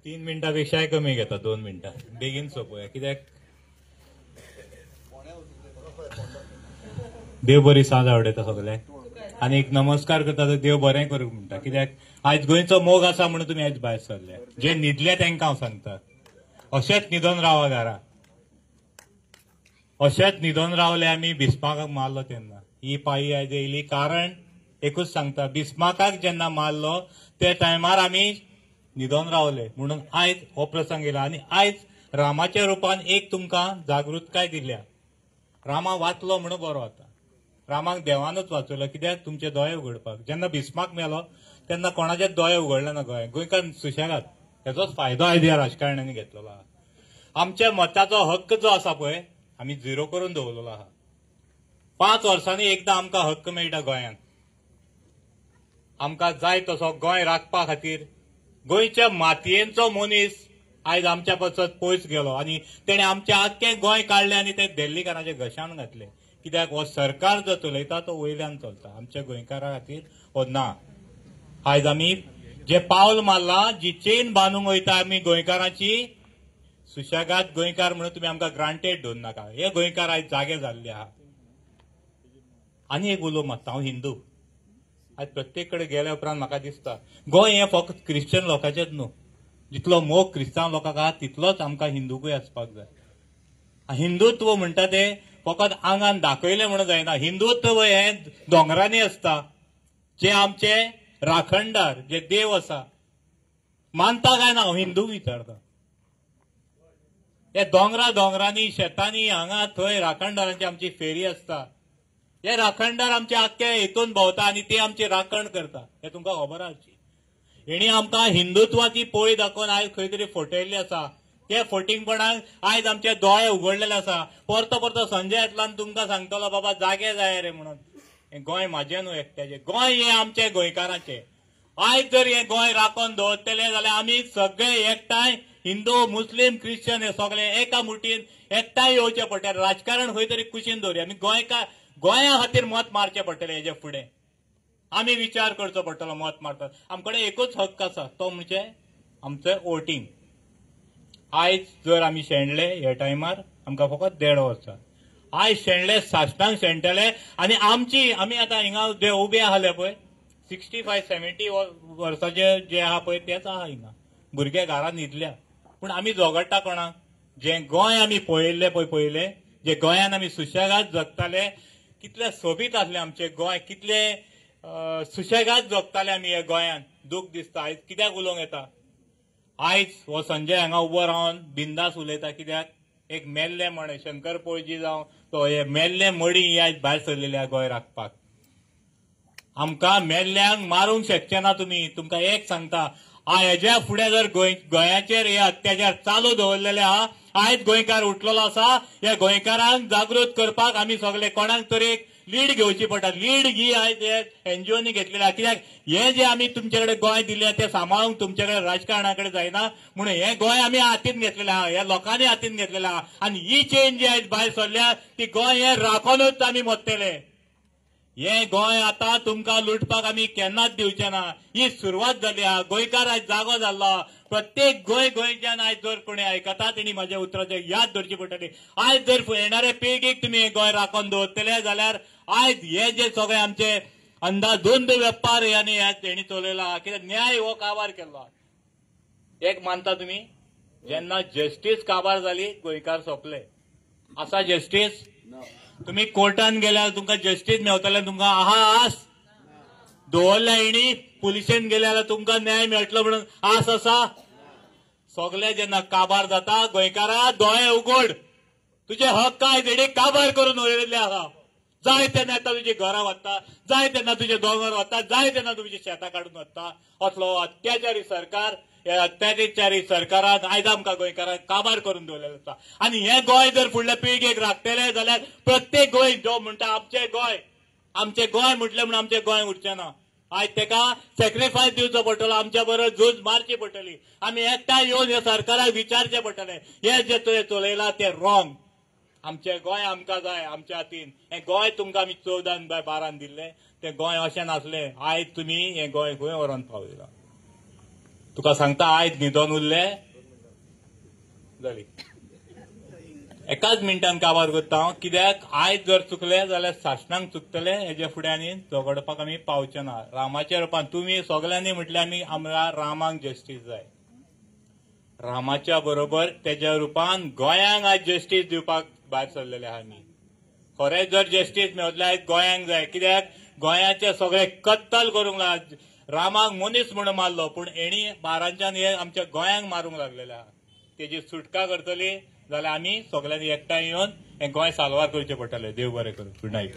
3 मिनटांपेक्षाय कमी घेता, 2 मिनटां बेगीन सोंपोवया. कित्याक देव बरी सांज आवडटा सगळ्यांक आनी एक नमस्कार करता तर देव बरें करूंक म्हणटा. कित्याक आयज गोंयचो मोग आसा म्हणून तुमी आयज भायर सरले. जे न्हिदले तांकां हांव सांगता, अशेंच न्हिदोन रावा घरा. अशेंच न्हिदोन रावले आमी बिस्मार्काक मारलो तेन्ना. ही पाळी आयज येयली कारण एकूच सांगता, बिस्मार्काक जेन्ना मारलो त्या टायमार आमी न्हिदोन रावले म्हणून आयज हो प्रसंग येयला. आनी आयज रामाच्या रुपान एक तुमकां जागृतकाय दिल्या. रामा वाचलो म्हणून बरो जाता. रामाक देवानूच वाचयलो. कित्याक तुमचे दोळे उगडपाक. जेन्ना बिस्मार्क मेलो तेन्ना कोणाचे दोळे उगडले ना गोंय. गोंयकार सुशेगाद. हेचोच फायदो आयज ह्या राजकारण्यांनी घेतलेलो आहा. आमच्या मताचो हक्क जो आसा पळय आमी झिरो करून दवरलेलो आहा. 5 वर्सांनी एकदां आमकां हक्क मेळटा गोंयांत. आमकां जाय तसो गोंय राखपा खातीर गोंयच्या मातयेचो मनीस आयज आमच्या पासत पयस गेलो आनी तेणे आमचे आख्खें गोंय काडलें आनी ते दिल्लीकारांच्या घशान घातले. कित्याक हो सरकार जो चलयता तो वयल्यान चलता. आमच्या गोंयकारा खातीर हो ना. आयज आमी जे पावल मारला, जी चेन बांदूंक वयता आमी गोंयकारांची, सुशेगाद गोंयकार म्हणून तुमी आमकां ग्रांटेड धरून नाका. हे गोंयकार आयज जागे जाल्ले आहा. आनी एक उलो मागता, हांव हिंदू. आयज प्रत्येक कडेन गेल्या उपरांत म्हाका दिसता गोंय हें फकत क्रिश्चन लोकांचेच न्हू. जितलो मोग क्रिस्तांव लोकांक आहा तितलोच आमकां हिंदूकूय आसपाक जाय. हिंदुत्व म्हणटा ते फकत आंगान दाखयलें म्हणून जायना. हिंदुत्व हें दोंगरांनी आसता. जे आमचे राखणदार, जे देव आसा, मानता काय ना हांव हिंदू विचारता. हे दोंगरांनी शेतांनी हांगा थंय राखणदारांची आमची फेरी आसता. हे राखणदार आमचे आख्खे हेतून भोंवता आनी ते आमची राखण करता. हे तुमकां खबर आसची. हेणी आमकां हिंदुत्वाची पोळी दाखोवन आयज खंय तरी फटयल्ली आसा. ते फटिंगपणाक आयज आमचे दोळे उगडलेले आसा. परतो परतो संजय येतलो तुमकां सांगतलो बाबा जागे जाय रे म्हणून. हे गोंय म्हाजें न्हू एकट्याचें. गोंय हे आमचे गोंयकारांचें. आयज जर हे गोंय राखून दवरतले जाल्यार आमी सगळे एकठांय हिंदू मुस्लीम क्रिश्चन हे सगळे एका मुठीन एकठांय येवचे पडटले. राजकारण खंय तरी कुशीन दवरया. आमी गोंया खातीर मत मारचें पडटलें. हेजे फुडें आमी विचार करचो पडटलो मत मारता. आमचे कडेन एकूच हक्क आसा, तो म्हणजे आमचें वोटींग. आयज जर आमी शेणले ह्या टायमार आमकां फकत 1.5 वर्सां. आयज शेणले साश्टांक शेणटले आनी आमी आतां हिंगा जे उबे आसले पळय 65-70 वर्साचे जे आहा पळय तेच आहा हिंगा. भुरगे घरांत न्हिदल्या. पूण आमी झगडटा कोणाक? जे गोंय आमी पळयल्ले पळय पयले, जे गोंयान आमी सुशेगाद जगताले, कितले सोबीत आसले आमचे गोंय, कितले सुशेगाद जगताले आमी हे गोंयान. दूख दिसता आयज कित्याक उलोवंक येता. आयज हो संजय हांगा उबो रावन बिंदास उलयता. कित्याक एक मेल्ले मणे शंकर पळजी जावं तो हे मेल्ले मडी आयज भायर सरलेले आहा गोंय राखपाक. आमकां मेल्ल्यांक मारूंक शकचे ना तुमी. तुमकां एक सांगता, हेज्या फुडें जर गोंयाचेर हे अत्याचार चालू दवरलेले आहा, आयज गोंयकार उठलेलो आसा. हे गोंयकारांक जागृत करपाक आमी सगळे कोणाक तरी लीड घेवची पडटा. लीड ही आयज हे एनजीओनी घेतलेली आहा. कित्याक हे जे आमी तुमचे कडेन गोंय दिले ते सांबाळूंक तुमचे कडेन राजकारणा कडेन जायना म्हणून हे गोंय आमी हातीन घेतलेलें आहा. हे लोकांनी हातीन घेतलेलें आहा. आनी ही चेंज जी आयज भायर सरल्या ती गोंय हे राखूनच आमी मरतले. हे गोंय आतां तुमकां लुटपाक आमी केन्नाच दिवचे ना. ही सुरवात जाली आहा. गोंयकार आयज जागो जाल्लो. प्रत्येक गोंयच्यान आयज जर कोणी आयकता तेणी म्हाज्या उतराची याद धरची पडटली. आयज जर येणाऱ्या पिळगेक तुमी हे गोंय राखून दवरतले जाल्यार आयज हे जे सगळे आमचे अंधाधुंद वेपार हेणी चलयला आहा. कित्याक न्याय हो काबार केल्लो. एक मानता तुमी, जेन्ना जस्टीस काबार जाली गोंयकार सोंपले. आसा जस्टीस? तुमी कोर्टान गेल्यार तुमकां जस्टीस मेळटले. तुमकां आहा आस दवरल्या हेणी. पुलिशेन गेले जाल्यार तुमकां न्याय मेळटलो म्हणून आस आसा? सगळे जेन्ना काबार जाता गोंयकारा दोळे उगड. तुजे हक्क आयज हेणी काबार करून उडयल्ले आहा. जाय तेन्ना तुजी घरां व्हरता, जाय तेन्ना तुजे दोंगर व्हरता, जाय तेन्ना तुमची शेतां काडून व्हरता. असलो अत्याचारी सरकार, हे अत्याचारी सरकारान आयज आमकां गोंयकारांक काबार करून दवरलेलो आसा. आनी हे गोंय जर फुडल्या पिळगेक राखतले जाल्यार प्रत्येक गोंय जो म्हणटा आमचें गोंय म्हटलें म्हणून आमचें गोंय उरचें ना. आयज तेका सॅक्रिफायस दिवचो पडटलो. आमच्या बरोबर झूज मारची पडटली. आमी एकठांय येवन ह्या सरकाराक विचारचें पडटलें हे जे तुवें चलयलां तें रॉंग. आमचें गोंय आमकां जाय आमच्या हातीन. हें गोंय तुमकां आमी 14/12 दिल्लें. तें गोंय अशें नासलें. आयज तुमी हें गोंय खंय व्हरोन पावयलां. तुका सांगता आयज न्हिदोन उरले जाली एकाच मिनटान काबार करता हांव कित्याक आयज जर चुकले जाल्यार सासणांक चुकतले हेजे फुडें आनी झगडपाक आमी पावचे ना रामाच्या रुपान तुमी सगळ्यांनी म्हटलें आमी आमकां रामाक जस्टीस जाय रामाच्या बरोबर तेज्या रुपान गोंयांक आज जस्टीस दिवपाक भायर सरलेले आहा आमी खरेंच जर जस्टीस मेळटलें आयज गोंयांक जाय कित्याक गोंयाचे सगळे कत्तल करूंक लाग रामाक मनीस म्हणून मारलो पूण हेणी बारांच्यान हे आमच्या गोंयांक मारूंक लागलेले आहा तेजी सुटका करतली जाल्यार आमी सगळ्यांनी एकठांय येवन हें गोंय साल्वार करचें पडटलें देव बरें करूं गुड नायट